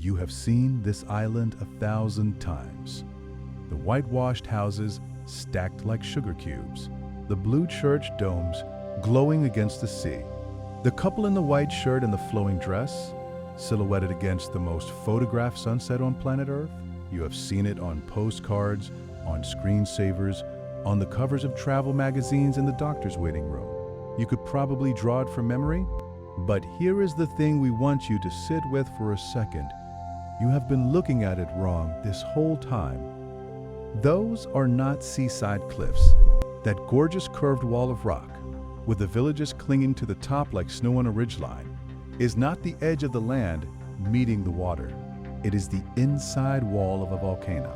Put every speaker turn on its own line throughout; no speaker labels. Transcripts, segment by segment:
You have seen this island 1,000 times. The whitewashed houses stacked like sugar cubes, the blue church domes glowing against the sea, the couple in the white shirt and the flowing dress, silhouetted against the most photographed sunset on planet Earth. You have seen it on postcards, on screensavers, on the covers of travel magazines in the doctor's waiting room. You could probably draw it from memory, but here is the thing we want you to sit with for a second. You have been looking at it wrong this whole time. Those are not seaside cliffs. That gorgeous curved wall of rock, with the villages clinging to the top like snow on a ridgeline, is not the edge of the land meeting the water. It is the inside wall of a volcano.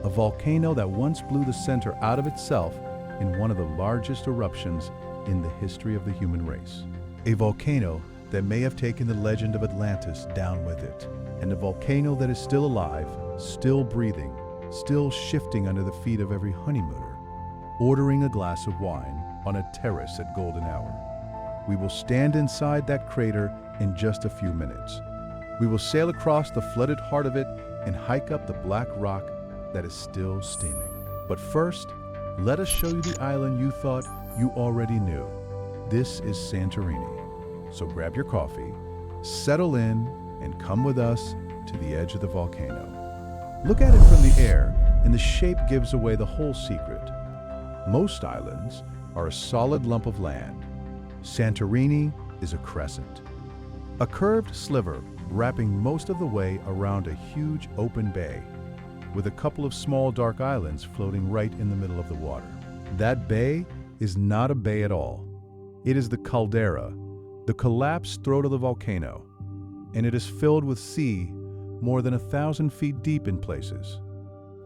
A volcano that once blew the center out of itself in one of the largest eruptions in the history of the human race. A volcano that may have taken the legend of Atlantis down with it, and a volcano that is still alive, still breathing, still shifting under the feet of every honeymooner, ordering a glass of wine on a terrace at golden hour. We will stand inside that crater in just a few minutes. We will sail across the flooded heart of it and hike up the black rock that is still steaming. But first, let us show you the island you thought you already knew. This is Santorini. So grab your coffee, settle in, and come with us to the edge of the volcano. Look at it from the air, and the shape gives away the whole secret. Most islands are a solid lump of land. Santorini is a crescent, a curved sliver wrapping most of the way around a huge open bay, with a couple of small dark islands floating right in the middle of the water. That bay is not a bay at all. It is the Caldera, the collapsed throat of the volcano, and it is filled with sea more than 1,000 feet deep in places.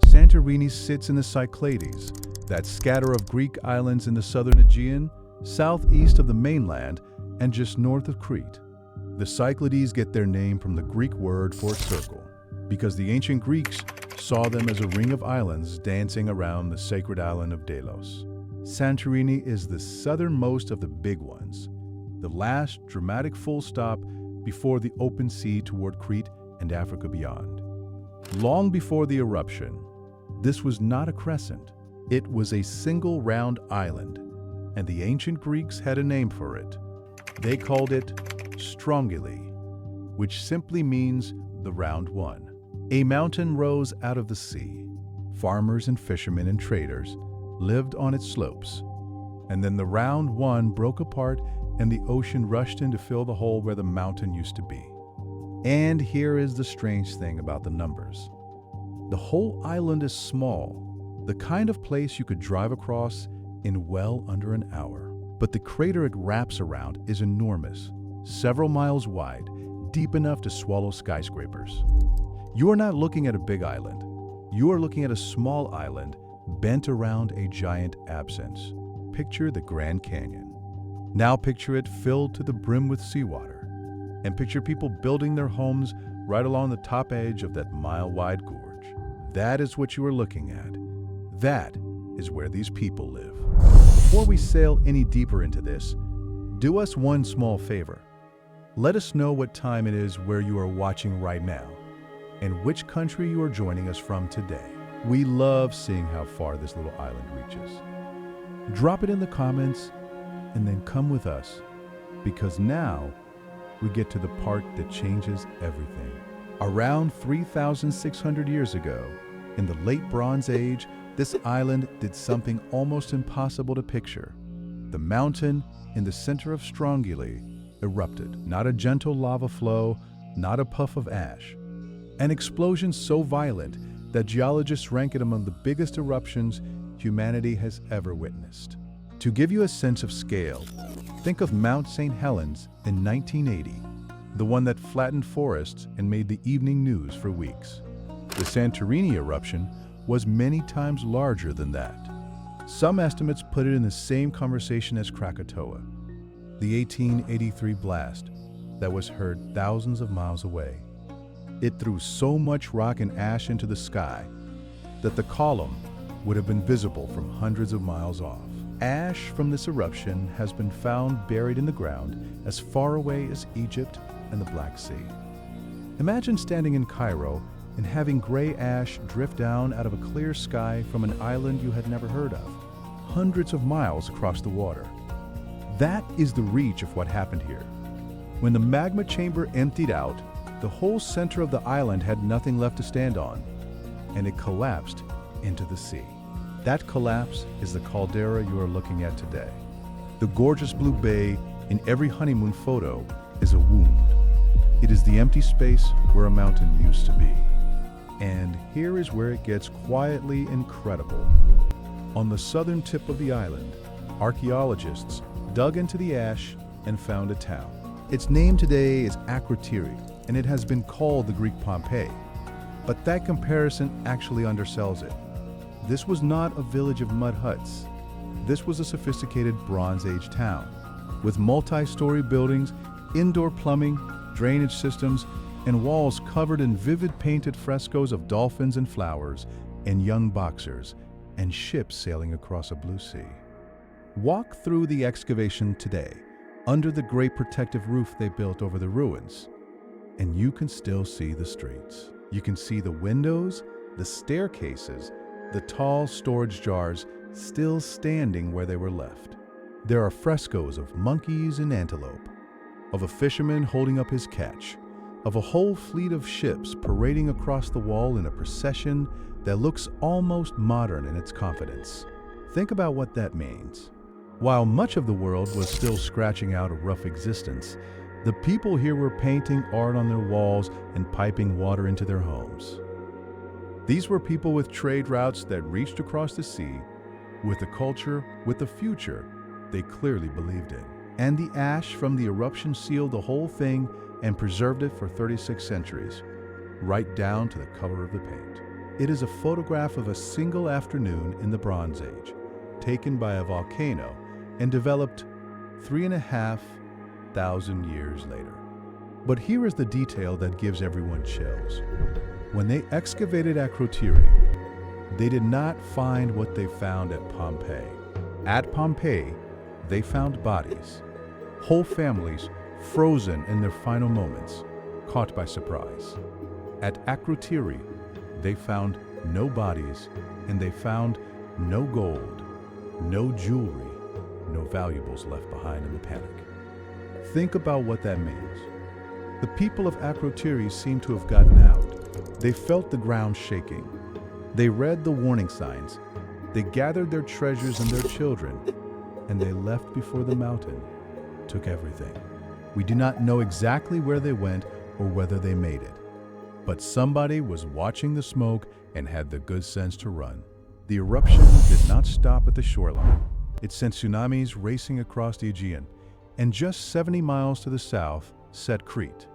Santorini sits in the Cyclades, that scatter of Greek islands in the southern Aegean, southeast of the mainland, and just north of Crete. The Cyclades get their name from the Greek word for circle, because the ancient Greeks saw them as a ring of islands dancing around the sacred island of Delos. Santorini is the southernmost of the big ones, the last dramatic full stop before the open sea toward Crete and Africa beyond. Long before the eruption, this was not a crescent. It was a single round island, and the ancient Greeks had a name for it. They called it Strongyle, which simply means the round one. A mountain rose out of the sea. Farmers and fishermen and traders lived on its slopes. And then the round one broke apart and the ocean rushed in to fill the hole where the mountain used to be. And here is the strange thing about the numbers. The whole island is small, the kind of place you could drive across in well under an hour. But the crater it wraps around is enormous, several miles wide, deep enough to swallow skyscrapers. You are not looking at a big island. You are looking at a small island bent around a giant absence. Picture the Grand Canyon. Now picture it filled to the brim with seawater. And picture people building their homes right along the top edge of that mile-wide gorge. That is what you are looking at. That is where these people live. Before we sail any deeper into this, do us one small favor. Let us know what time it is where you are watching right now, and which country you are joining us from today. We love seeing how far this little island reaches. Drop it in the comments, and then come with us, because now we get to the part that changes everything. Around 3,600 years ago, in the late Bronze Age, this island did something almost impossible to picture. The mountain in the center of Strongyle erupted. Not a gentle lava flow, not a puff of ash. An explosion so violent that geologists rank it among the biggest eruptions humanity has ever witnessed. To give you a sense of scale, think of Mount St. Helens in 1980, the one that flattened forests and made the evening news for weeks. The Santorini eruption was many times larger than that. Some estimates put it in the same conversation as Krakatoa, the 1883 blast that was heard thousands of miles away. It threw so much rock and ash into the sky that the column would have been visible from hundreds of miles off. Ash from this eruption has been found buried in the ground as far away as Egypt and the Black Sea. Imagine standing in Cairo and having gray ash drift down out of a clear sky from an island you had never heard of, hundreds of miles across the water. That is the reach of what happened here. When the magma chamber emptied out, the whole center of the island had nothing left to stand on, and it collapsed into the sea. That collapse is the caldera you are looking at today. The gorgeous blue bay in every honeymoon photo is a wound. It is the empty space where a mountain used to be. And here is where it gets quietly incredible. On the southern tip of the island, archaeologists dug into the ash and found a town. Its name today is Akrotiri, and it has been called the Greek Pompeii. But that comparison actually undersells it. This was not a village of mud huts. This was a sophisticated Bronze Age town, with multi-story buildings, indoor plumbing, drainage systems, and walls covered in vivid painted frescoes of dolphins and flowers, and young boxers, and ships sailing across a blue sea. Walk through the excavation today, under the great protective roof they built over the ruins, and you can still see the streets. You can see the windows, the staircases, the tall storage jars still standing where they were left. There are frescoes of monkeys and antelope, of a fisherman holding up his catch, of a whole fleet of ships parading across the wall in a procession that looks almost modern in its confidence. Think about what that means. While much of the world was still scratching out a rough existence, the people here were painting art on their walls and piping water into their homes. These were people with trade routes that reached across the sea, with a culture, with a future they clearly believed in. And the ash from the eruption sealed the whole thing and preserved it for 36 centuries, right down to the color of the paint. It is a photograph of a single afternoon in the Bronze Age, taken by a volcano and developed 3,500 years later. But here is the detail that gives everyone chills. When they excavated Akrotiri, they did not find what they found at Pompeii. At Pompeii, they found bodies, whole families frozen in their final moments, caught by surprise. At Akrotiri, they found no bodies, and they found no gold, no jewelry, no valuables left behind in the panic. Think about what that means. The people of Akrotiri seem to have gotten out. They felt the ground shaking. They read the warning signs. They gathered their treasures and their children, and they left before the mountain took everything. We do not know exactly where they went or whether they made it, but somebody was watching the smoke and had the good sense to run. The eruption did not stop at the shoreline. It sent tsunamis racing across the Aegean, and just 70 miles to the south set Crete,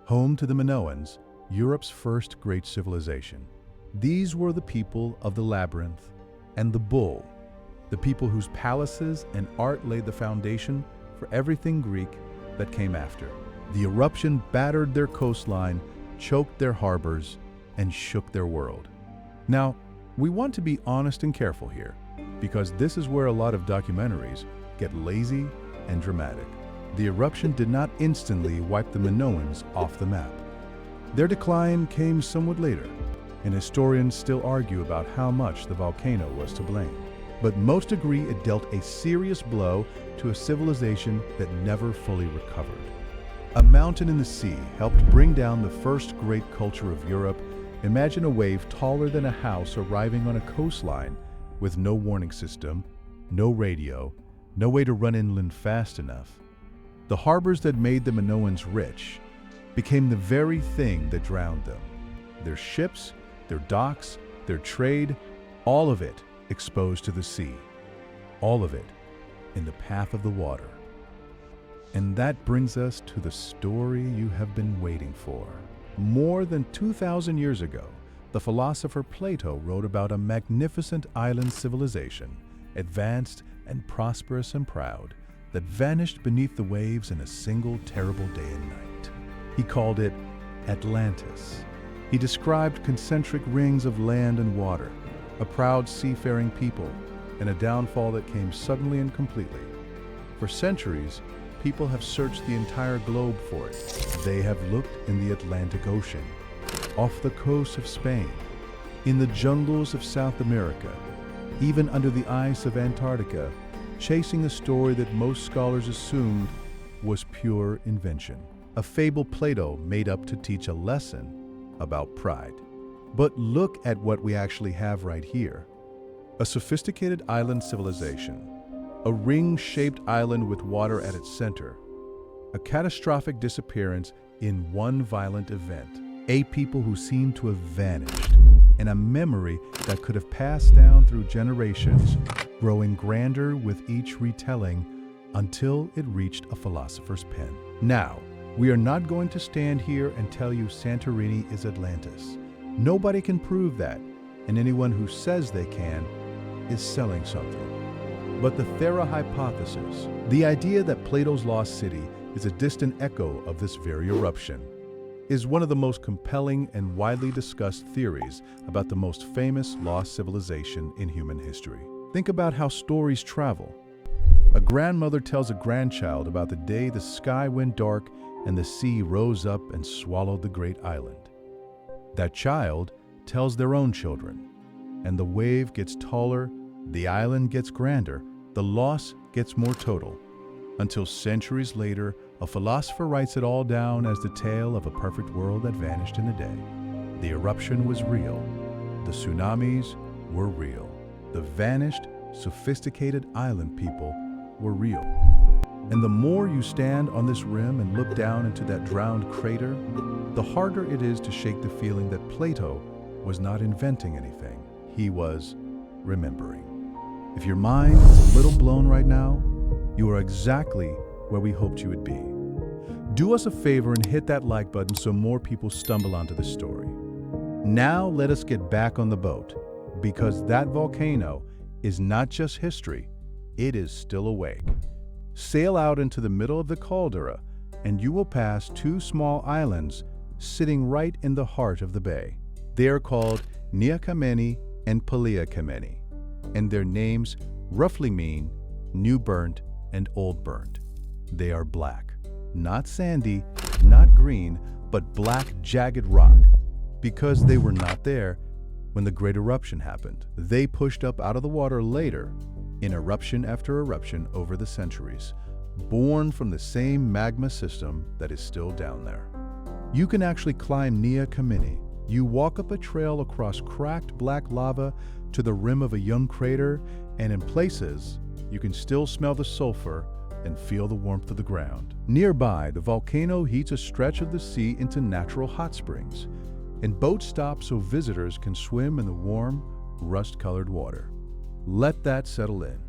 home to the Minoans, Europe's first great civilization. These were the people of the labyrinth and the bull, the people whose palaces and art laid the foundation for everything Greek that came after. The eruption battered their coastline, choked their harbors, and shook their world. Now, we want to be honest and careful here, because this is where a lot of documentaries get lazy and dramatic. The eruption did not instantly wipe the Minoans off the map. Their decline came somewhat later, and historians still argue about how much the volcano was to blame. But most agree it dealt a serious blow to a civilization that never fully recovered. A mountain in the sea helped bring down the first great culture of Europe. Imagine a wave taller than a house arriving on a coastline with no warning system, no radio, no way to run inland fast enough. The harbors that made the Minoans rich became the very thing that drowned them. Their ships, their docks, their trade, all of it exposed to the sea. All of it in the path of the water. And that brings us to the story you have been waiting for. More than 2,000 years ago, the philosopher Plato wrote about a magnificent island civilization, advanced and prosperous and proud, that vanished beneath the waves in a single terrible day and night. He called it Atlantis. He described concentric rings of land and water, a proud seafaring people, and a downfall that came suddenly and completely. For centuries, people have searched the entire globe for it. They have looked in the Atlantic Ocean, off the coast of Spain, in the jungles of South America, even under the ice of Antarctica, chasing a story that most scholars assumed was pure invention. A fable Plato made up to teach a lesson about pride. But look at what we actually have right here. A sophisticated island civilization, a ring-shaped island with water at its center, a catastrophic disappearance in one violent event, a people who seem to have vanished, and a memory that could have passed down through generations, growing grander with each retelling until it reached a philosopher's pen. Now, we are not going to stand here and tell you Santorini is Atlantis. Nobody can prove that, and anyone who says they can is selling something. But the Thera hypothesis, the idea that Plato's lost city is a distant echo of this very eruption, is one of the most compelling and widely discussed theories about the most famous lost civilization in human history. Think about how stories travel. A grandmother tells a grandchild about the day the sky went dark and the sea rose up and swallowed the great island. That child tells their own children, and the wave gets taller, the island gets grander, the loss gets more total, until centuries later, a philosopher writes it all down as the tale of a perfect world that vanished in a day. The eruption was real. The tsunamis were real. The vanished, sophisticated island people were real. And the more you stand on this rim and look down into that drowned crater, the harder it is to shake the feeling that Plato was not inventing anything. He was remembering. If your mind is a little blown right now, you are exactly where we hoped you would be. Do us a favor and hit that like button so more people stumble onto this story. Now let us get back on the boat, because that volcano is not just history, it is still awake. Sail out into the middle of the Caldera, and you will pass two small islands sitting right in the heart of the bay. They are called Nea Kameni and Kameni, and their names roughly mean new burnt and old burnt. They are black, not sandy, not green, but black jagged rock, because they were not there when the great eruption happened. They pushed up out of the water later, in eruption after eruption over the centuries, born from the same magma system that is still down there. You can actually climb Nea Kameni. You walk up a trail across cracked black lava to the rim of a young crater, and in places, you can still smell the sulfur and feel the warmth of the ground. Nearby, the volcano heats a stretch of the sea into natural hot springs, and boats stop so visitors can swim in the warm, rust-colored water. Let that settle in.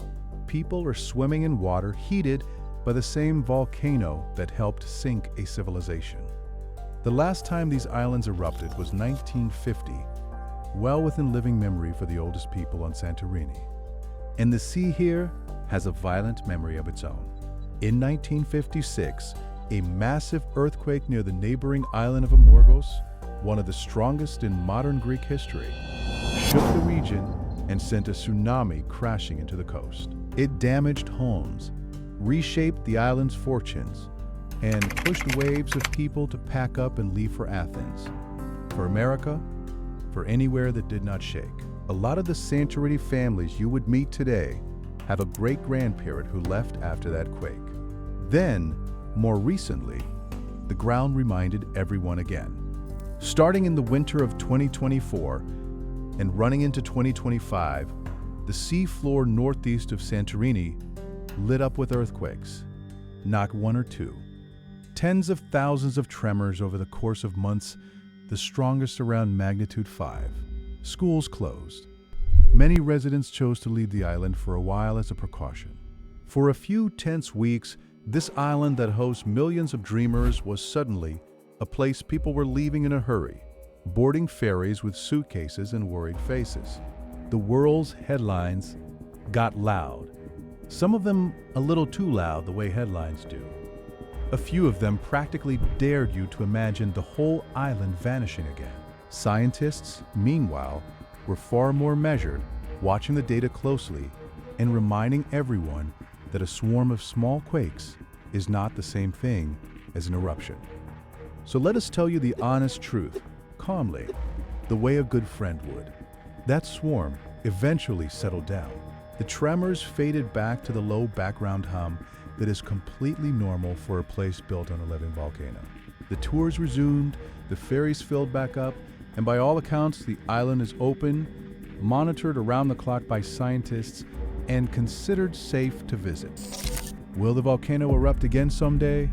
People are swimming in water heated by the same volcano that helped sink a civilization. The last time these islands erupted was 1950, well within living memory for the oldest people on Santorini. And the sea here has a violent memory of its own. In 1956, a massive earthquake near the neighboring island of Amorgos, one of the strongest in modern Greek history, shook the region and sent a tsunami crashing into the coast. It damaged homes, reshaped the island's fortunes, and pushed waves of people to pack up and leave for Athens, for America, for anywhere that did not shake. A lot of the Santorini families you would meet today have a great-grandparent who left after that quake. Then, more recently, the ground reminded everyone again. Starting in the winter of 2024 and running into 2025, the sea floor northeast of Santorini lit up with earthquakes, not one or two. Tens of thousands of tremors over the course of months, the strongest around magnitude 5. Schools closed. Many residents chose to leave the island for a while as a precaution. For a few tense weeks, this island that hosts millions of dreamers was suddenly a place people were leaving in a hurry, boarding ferries with suitcases and worried faces. The world's headlines got loud. Some of them a little too loud the way headlines do. A few of them practically dared you to imagine the whole island vanishing again. Scientists, meanwhile, were far more measured, watching the data closely and reminding everyone that a swarm of small quakes is not the same thing as an eruption. So let us tell you the honest truth, calmly, the way a good friend would. That swarm eventually settled down. The tremors faded back to the low background hum that is completely normal for a place built on a living volcano. The tours resumed, the ferries filled back up, and by all accounts, the island is open, monitored around the clock by scientists, and considered safe to visit. Will the volcano erupt again someday?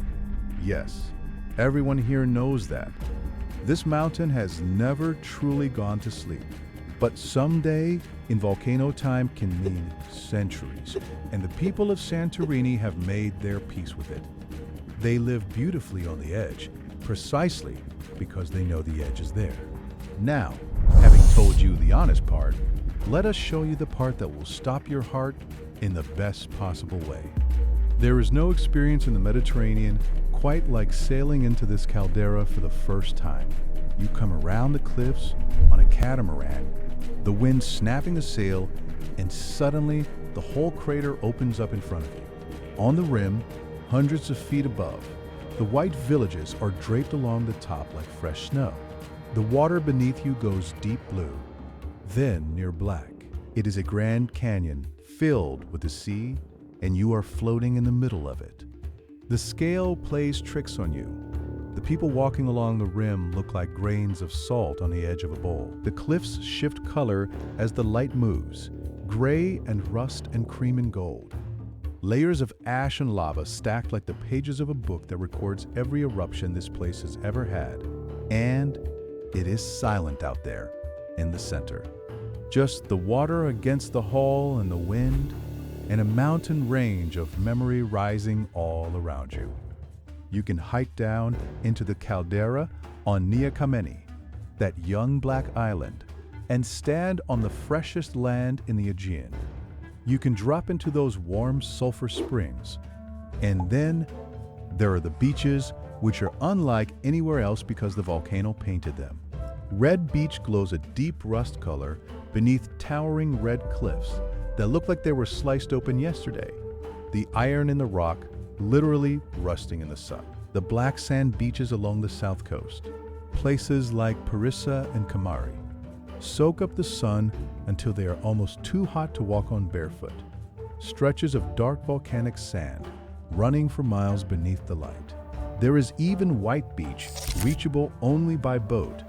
Yes. Everyone here knows that. This mountain has never truly gone to sleep. But someday in volcano time can mean centuries, and the people of Santorini have made their peace with it. They live beautifully on the edge, precisely because they know the edge is there. Now, having told you the honest part, let us show you the part that will stop your heart in the best possible way. There is no experience in the Mediterranean quite like sailing into this caldera for the first time. You come around the cliffs on a catamaran, the wind snapping the sail, and suddenly the whole crater opens up in front of you. On the rim, hundreds of feet above, the white villages are draped along the top like fresh snow. The water beneath you goes deep blue, then near black. It is a grand canyon filled with the sea, and you are floating in the middle of it. The scale plays tricks on you. The people walking along the rim look like grains of salt on the edge of a bowl. The cliffs shift color as the light moves, gray and rust and cream and gold. Layers of ash and lava stacked like the pages of a book that records every eruption this place has ever had. And it is silent out there in the center. Just the water against the hull and the wind, and a mountain range of memory rising all around you. You can hike down into the Caldera on Nea Kameni, that young black island, and stand on the freshest land in the Aegean. You can drop into those warm sulfur springs. And then there are the beaches, which are unlike anywhere else because the volcano painted them. Red Beach glows a deep rust color beneath towering red cliffs that look like they were sliced open yesterday. The iron in the rock literally rusting in the sun. The black sand beaches along the south coast, places like Parissa and Kamari, soak up the sun until they are almost too hot to walk on barefoot. Stretches of dark volcanic sand running for miles beneath the light. There is even White Beach, reachable only by boat,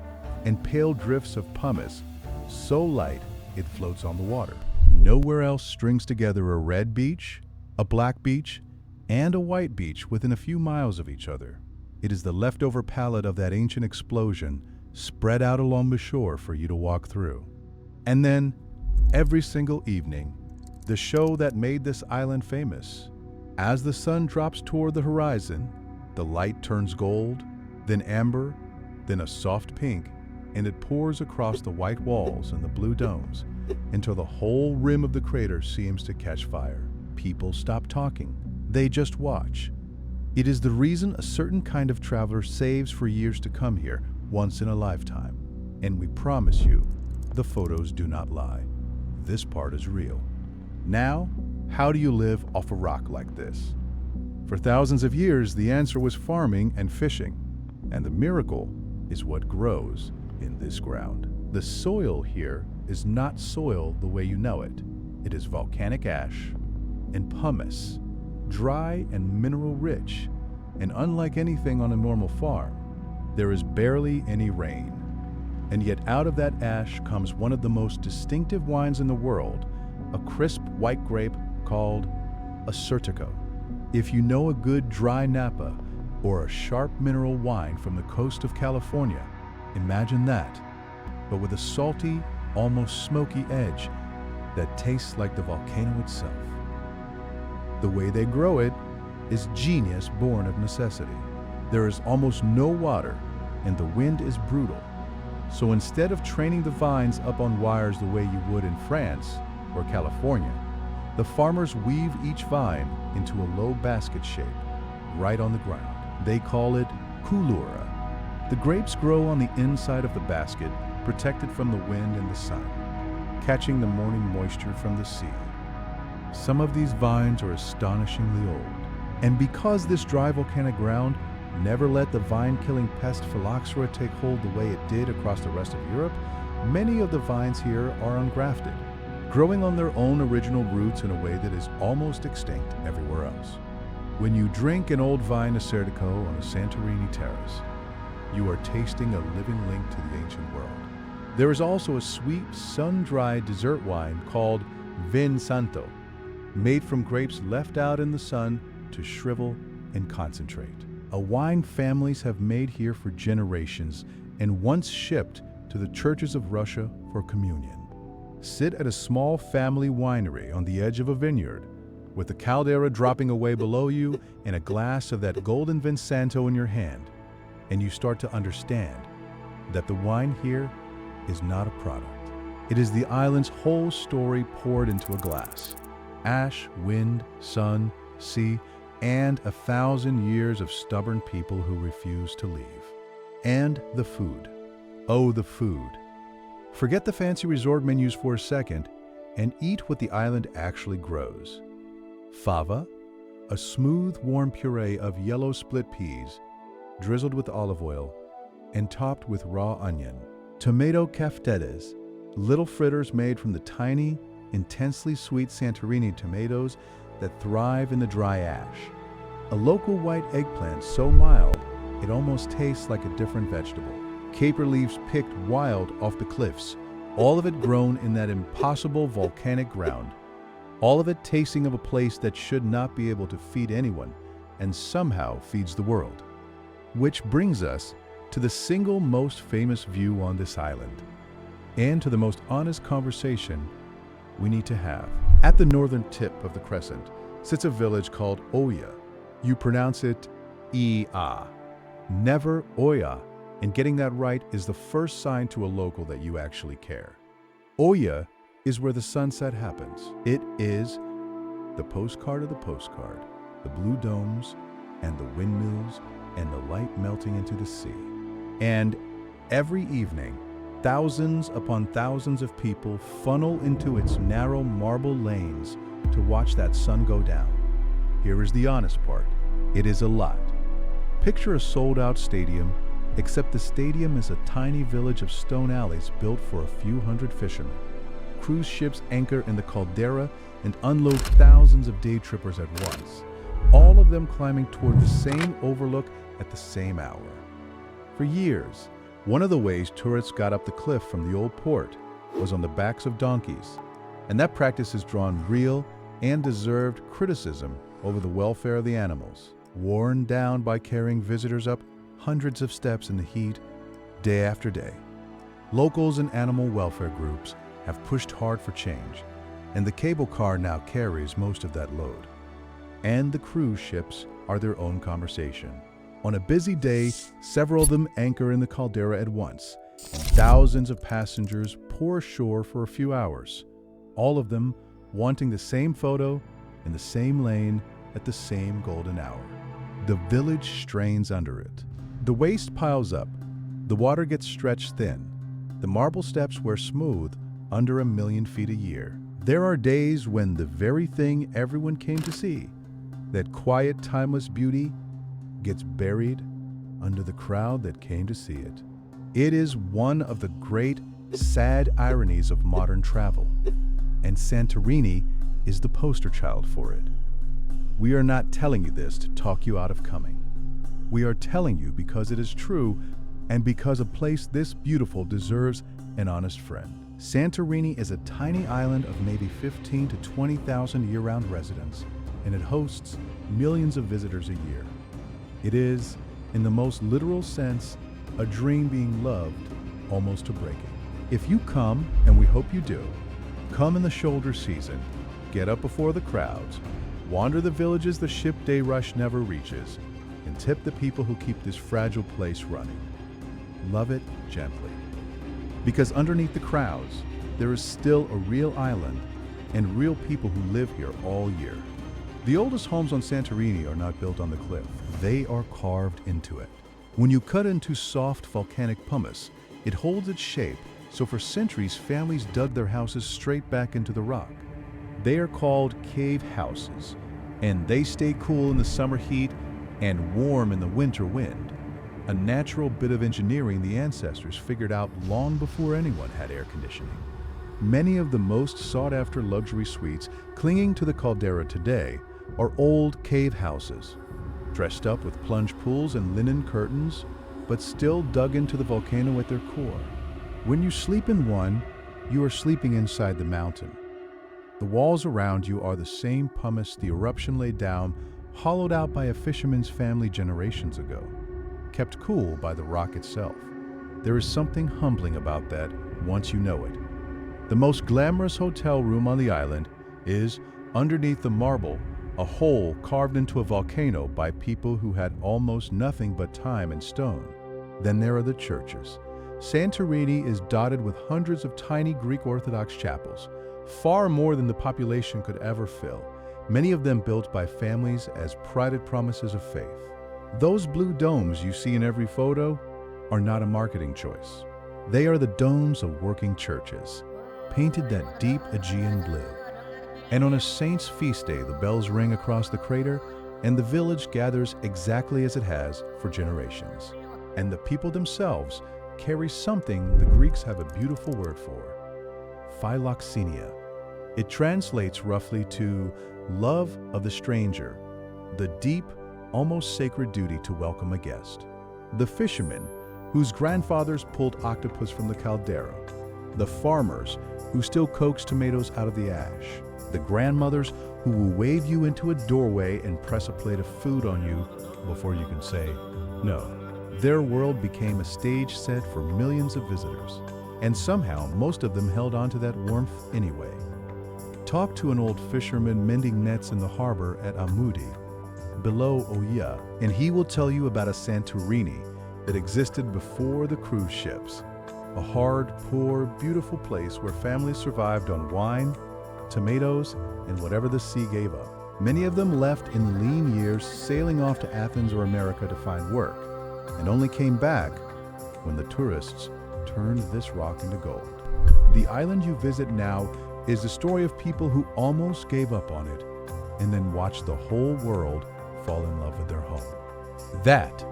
and pale drifts of pumice, so light it floats on the water. Nowhere else strings together a red beach, a black beach, and a white beach within a few miles of each other. It is the leftover palette of that ancient explosion spread out along the shore for you to walk through. And then, every single evening, the show that made this island famous. As the sun drops toward the horizon, the light turns gold, then amber, then a soft pink, and it pours across the white walls and the blue domes until the whole rim of the crater seems to catch fire. People stop talking. They just watch. It is the reason a certain kind of traveler saves for years to come here once in a lifetime. And we promise you, the photos do not lie. This part is real. Now, how do you live off a rock like this? For thousands of years, the answer was farming and fishing. And the miracle is what grows in this ground. The soil here is not soil the way you know it. It is volcanic ash and pumice, dry and mineral rich, and unlike anything on a normal farm, there is barely any rain. And yet out of that ash comes one of the most distinctive wines in the world, a crisp white grape called a Certico. If you know a good dry Napa or a sharp mineral wine from the coast of California, imagine that, but with a salty, almost smoky edge that tastes like the volcano itself. The way they grow it is genius born of necessity. There is almost no water, and the wind is brutal. So instead of training the vines up on wires the way you would in France or California, the farmers weave each vine into a low basket shape, right on the ground. They call it couloura. The grapes grow on the inside of the basket, protected from the wind and the sun, catching the morning moisture from the sea. Some of these vines are astonishingly old, And because this dry volcanic ground never let the vine-killing pest phylloxera take hold the way it did across the rest of Europe, many of the vines here are ungrafted, growing on their own original roots in a way that is almost extinct everywhere else. When you drink an old vine Acertico on a Santorini terrace, you are tasting a living link to the ancient world. There is also a sweet, sun-dried dessert wine called Vin Santo, made from grapes left out in the sun to shrivel and concentrate. A wine families have made here for generations and once shipped to the churches of Russia for communion. Sit at a small family winery on the edge of a vineyard, with the Caldera dropping away below you and a glass of that golden Vin Santo in your hand, and you start to understand that the wine here is not a product. It is the island's whole story poured into a glass. Ash, wind, sun, sea, and 1,000 years of stubborn people who refuse to leave. And the food. Oh, the food. Forget the fancy resort menus for a second and eat what the island actually grows. Fava, a smooth, warm puree of yellow split peas, drizzled with olive oil and topped with raw onion. Tomato caftedes, little fritters made from the tiny, intensely sweet Santorini tomatoes that thrive in the dry ash. A local white eggplant so mild, it almost tastes like a different vegetable. Caper leaves picked wild off the cliffs, all of it grown in that impossible volcanic ground. All of it tasting of a place that should not be able to feed anyone and somehow feeds the world. Which brings us to the single most famous view on this island, and to the most honest conversation we need to have. At the northern tip of the crescent sits a village called Oya. You pronounce it Ia, never Oya, and getting that right is the first sign to a local that you actually care. Oya is where the sunset happens. It is the postcard of the postcard, the blue domes and the windmills and the light melting into the sea. And every evening, thousands upon thousands of people funnel into its narrow marble lanes to watch that sun go down. Here is the honest part. It is a lot. Picture a sold-out stadium, except the stadium is a tiny village of stone alleys built for a few hundred fishermen. Cruise ships anchor in the Caldera and unload thousands of day trippers at once, all of them climbing toward the same overlook at the same hour. For years, one of the ways tourists got up the cliff from the old port was on the backs of donkeys, and that practice has drawn real and deserved criticism over the welfare of the animals, worn down by carrying visitors up hundreds of steps in the heat day after day. Locals and animal welfare groups have pushed hard for change, and the cable car now carries most of that load. And the cruise ships are their own conversation. On a busy day, several of them anchor in the Caldera at once, and thousands of passengers pour ashore for a few hours, all of them wanting the same photo in the same lane at the same golden hour. The village strains under it. The waste piles up, the water gets stretched thin, the marble steps wear smooth under 1 million feet a year. There are days when the very thing everyone came to see, that quiet, timeless beauty, gets buried under the crowd that came to see it. It is one of the great, sad ironies of modern travel, and Santorini is the poster child for it. We are not telling you this to talk you out of coming. We are telling you because it is true, and because a place this beautiful deserves an honest friend. Santorini is a tiny island of maybe 15 to 20,000 year-round residents, and it hosts millions of visitors a year. It is, in the most literal sense, a dream being loved almost to breaking. If you come, and we hope you do, come in the shoulder season, get up before the crowds, wander the villages the ship day rush never reaches, and tip the people who keep this fragile place running. Love it gently. Because underneath the crowds, there is still a real island and real people who live here all year. The oldest homes on Santorini are not built on the cliff. They are carved into it. When you cut into soft volcanic pumice, it holds its shape, so for centuries families dug their houses straight back into the rock. They are called cave houses, and they stay cool in the summer heat and warm in the winter wind. A natural bit of engineering the ancestors figured out long before anyone had air conditioning. Many of the most sought-after luxury suites clinging to the Caldera today are old cave houses, dressed up with plunge pools and linen curtains, but still dug into the volcano at their core. When you sleep in one, you are sleeping inside the mountain. The walls around you are the same pumice the eruption laid down, hollowed out by a fisherman's family generations ago, kept cool by the rock itself. There is something humbling about that once you know it. The most glamorous hotel room on the island is, underneath the marble, a hole carved into a volcano by people who had almost nothing but time and stone. Then there are the churches. Santorini is dotted with hundreds of tiny Greek Orthodox chapels, far more than the population could ever fill, many of them built by families as prided promises of faith. Those blue domes you see in every photo are not a marketing choice. They are the domes of working churches, painted that deep Aegean blue. And on a saint's feast day, the bells ring across the crater, and the village gathers exactly as it has for generations. And the people themselves carry something the Greeks have a beautiful word for: philoxenia. It translates roughly to love of the stranger, the deep, almost sacred duty to welcome a guest. The fishermen, whose grandfathers pulled octopus from the Caldera. The farmers, who still coax tomatoes out of the ash. The grandmothers, who will wave you into a doorway and press a plate of food on you before you can say no. Their world became a stage set for millions of visitors, and somehow most of them held on to that warmth anyway. Talk to an old fisherman mending nets in the harbor at Amudi, below Oia, and he will tell you about a Santorini that existed before the cruise ships. A hard, poor, beautiful place where families survived on wine, tomatoes, and whatever the sea gave up. Many of them left in the lean years, sailing off to Athens or America to find work, and only came back when the tourists turned this rock into gold. The island you visit now is the story of people who almost gave up on it and then watched the whole world fall in love with their home. That,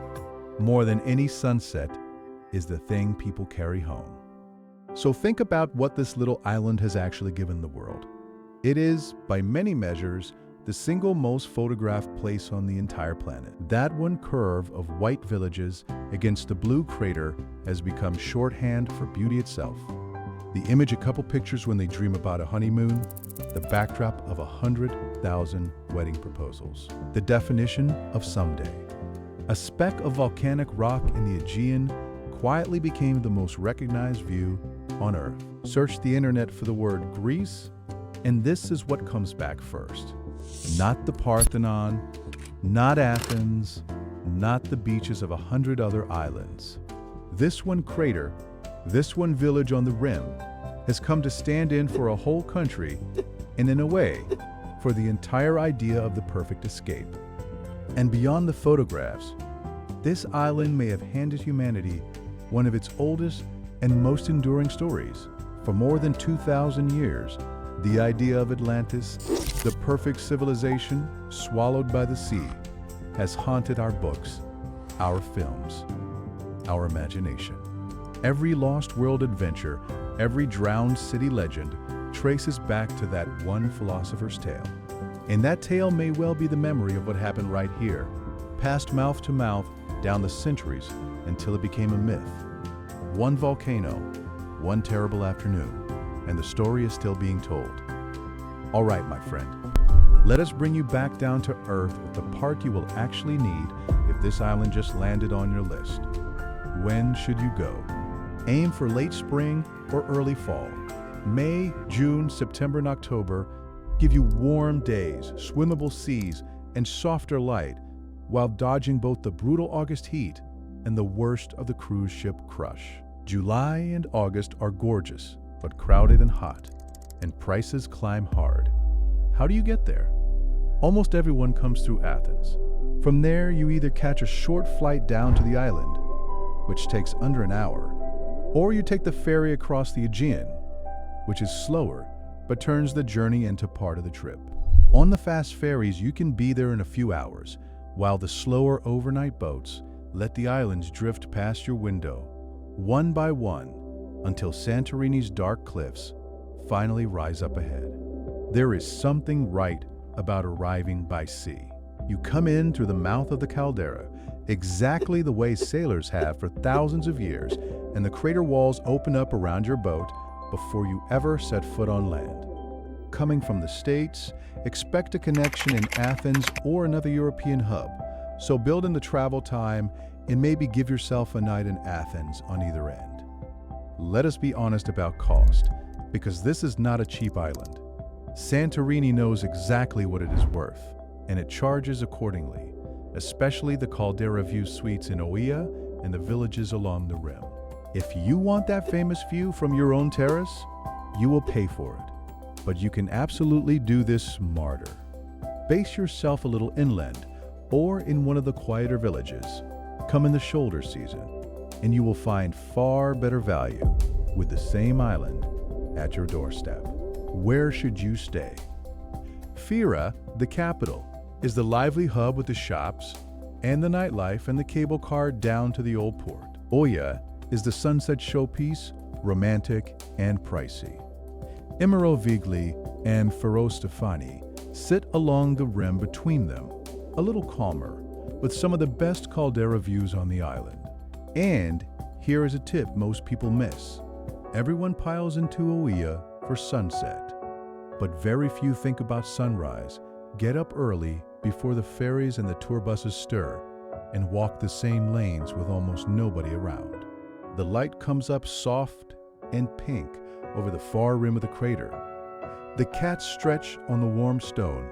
more than any sunset, is the thing people carry home. So think about what this little island has actually given the world. It is, by many measures, the single most photographed place on the entire planet. That one curve of white villages against the blue crater has become shorthand for beauty itself. The image a couple pictures when they dream about a honeymoon, the backdrop of 100,000 wedding proposals. The definition of someday. A speck of volcanic rock in the Aegean quietly became the most recognized view on Earth. Search the internet for the word Greece, and this is what comes back first. Not the Parthenon, not Athens, not the beaches of 100 other islands. This one crater, this one village on the rim, has come to stand in for a whole country, and in a way, for the entire idea of the perfect escape. And beyond the photographs, this island may have handed humanity one of its oldest and most enduring stories. For more than 2,000 years, the idea of Atlantis, the perfect civilization swallowed by the sea, has haunted our books, our films, our imagination. Every lost world adventure, every drowned city legend traces back to that one philosopher's tale. And that tale may well be the memory of what happened right here, passed mouth to mouth down the centuries until it became a myth. One volcano, one terrible afternoon, and the story is still being told. All right, my friend, let us bring you back down to earth with the part you will actually need if this island just landed on your list. When should you go? Aim for late spring or early fall. May, June, September, and October give you warm days, swimmable seas, and softer light, while dodging both the brutal August heat and the worst of the cruise ship crush. July and August are gorgeous, but crowded and hot, and prices climb hard. How do you get there? Almost everyone comes through Athens. From there, you either catch a short flight down to the island, which takes under an hour, or you take the ferry across the Aegean, which is slower, but turns the journey into part of the trip. On the fast ferries, you can be there in a few hours, while the slower overnight boats let the islands drift past your window, one by one, until Santorini's dark cliffs finally rise up ahead. There is something right about arriving by sea. You come in through the mouth of the Caldera, exactly the way sailors have for thousands of years, and the crater walls open up around your boat before you ever set foot on land. Coming from the States, expect a connection in Athens or another European hub, so build in the travel time and maybe give yourself a night in Athens on either end. Let us be honest about cost, because this is not a cheap island. Santorini knows exactly what it is worth, and it charges accordingly, especially the Caldera view suites in Oia and the villages along the rim. If you want that famous view from your own terrace, you will pay for it. But you can absolutely do this smarter. Base yourself a little inland or in one of the quieter villages. Come in the shoulder season, and you will find far better value with the same island at your doorstep. Where should you stay? Thera, the capital, is the lively hub with the shops and the nightlife and the cable car down to the old port. Oia is the sunset showpiece, romantic and pricey. Vigli and Ferrostefani sit along the rim between them, a little calmer, with some of the best Caldera views on the island. And here is a tip most people miss. Everyone piles into Oia for sunset, but very few think about sunrise. Get up early before the ferries and the tour buses stir and walk the same lanes with almost nobody around. The light comes up soft and pink over the far rim of the crater. The cats stretch on the warm stone.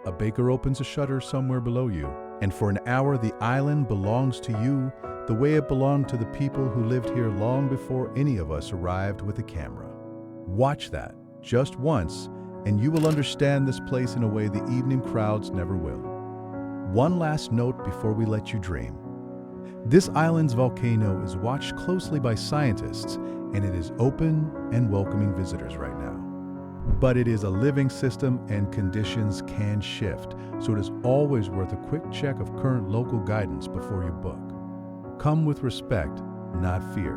A baker opens a shutter somewhere below you, and for an hour the island belongs to you the way it belonged to the people who lived here long before any of us arrived with a camera. Watch that just once, and you will understand this place in a way the evening crowds never will. One last note before we let you dream. This island's volcano is watched closely by scientists, and it is open and welcoming visitors right now. But it is a living system and conditions can shift, so it is always worth a quick check of current local guidance before you book. Come with respect, not fear.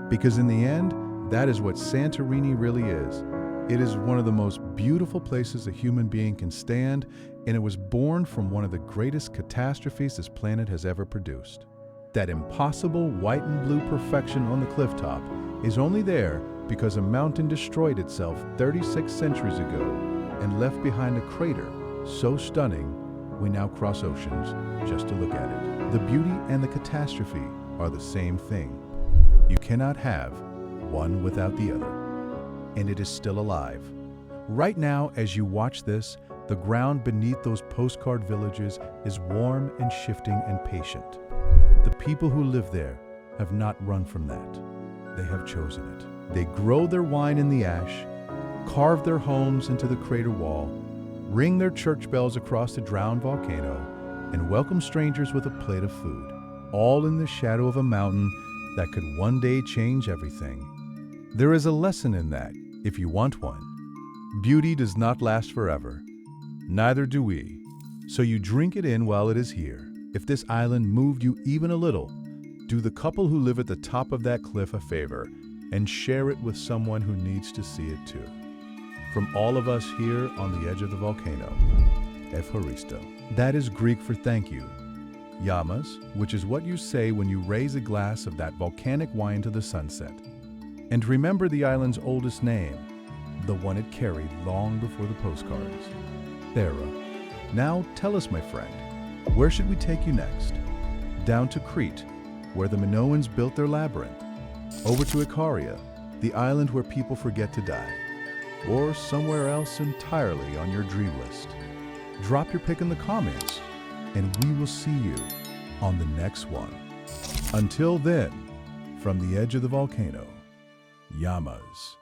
Because in the end, that is what Santorini really is. It is one of the most beautiful places a human being can stand, and it was born from one of the greatest catastrophes this planet has ever produced. That impossible white and blue perfection on the clifftop is only there because a mountain destroyed itself 36 centuries ago and left behind a crater so stunning we now cross oceans just to look at it. The beauty and the catastrophe are the same thing. You cannot have one without the other. And it is still alive. Right now, as you watch this, the ground beneath those postcard villages is warm and shifting and patient. The people who live there have not run from that. They have chosen it. They grow their wine in the ash, carve their homes into the crater wall, ring their church bells across the drowned volcano, and welcome strangers with a plate of food, all in the shadow of a mountain that could one day change everything. There is a lesson in that, if you want one. Beauty does not last forever. Neither do we. So you drink it in while it is here. If this island moved you even a little, do the couple who live at the top of that cliff a favor and share it with someone who needs to see it too. From all of us here on the edge of the volcano, Evharisto. That is Greek for thank you. Yamas, which is what you say when you raise a glass of that volcanic wine to the sunset. And remember the island's oldest name, the one it carried long before the postcards, Thera. Now tell us, my friend, where should we take you next? Down to Crete, where the Minoans built their labyrinth. Over to Ikaria, the island where people forget to die. Or somewhere else entirely on your dream list. Drop your pick in the comments, and we will see you on the next one. Until then, from the edge of the volcano, Yamas.